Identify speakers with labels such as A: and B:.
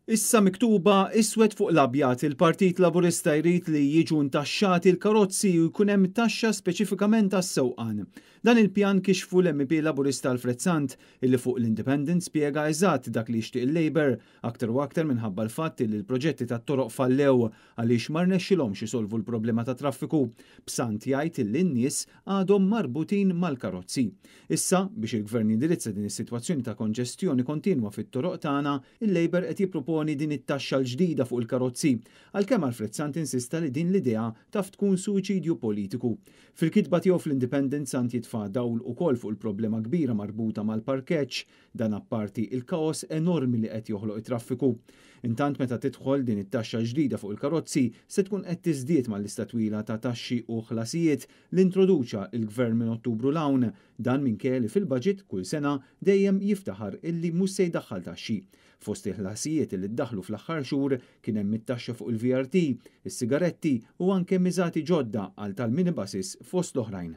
A: Issa miktuba iswed fuq l-abjad il-Partit Laburista jrid li jiġu ntaxxati l-karozzi u jkun hemm taxxa speċifikament għas-sewqan. Dan il-pjan kixfu l-MP Laburista Alfred Sant illi fuq l-Independent spjega eżatt dak li jixtieq il-Labor aktar u aktar minħabba l-fatt li l-proġetti tat-toroq fallew għaliex ma rnexxilhomx isolvu l-problema ta' traffiku. B'Sant jgħid li n-nies għadhom marbutin mal-karozzi. Issa biex il-Gvern jindirizza din is-sitwazzjoni ta' konġestjoni kontinwa fit-toroq tagħna, il-Labor qed jipproponi din it-taxxa l-ġdida fuq il-karozzi, għalkemm Alfred Sant insista li din l-idea taf tkun suċidju politiku. Fil-kitba tiegħu fl-Independent Sant jitfa' dawl ukoll fuq il-problema kbira marbuta mal-parkeġġ, dan apparti il-kaos enormi li qed joħloq it-traffiku. Intant meta tidħol din it-taxxa ġdida fuq il-karozzi se tkun qed tiżdied mal-lista twila ta' taxxi u ħlasijiet li introduċa il-Gvern minn Ottubru l-hawn, dan minkejja li fil-baġit kull sena dejjem jiftaħar illi mhux se jdaħħal taxxi. Fost il-ħlasijiet li ddaħlu fl-aħħar xhur kien hemm it-taxxa fuq il-VRT, is-sigaretti u anke miżati ġodda għal tal-minibuses fost l-oħrajn.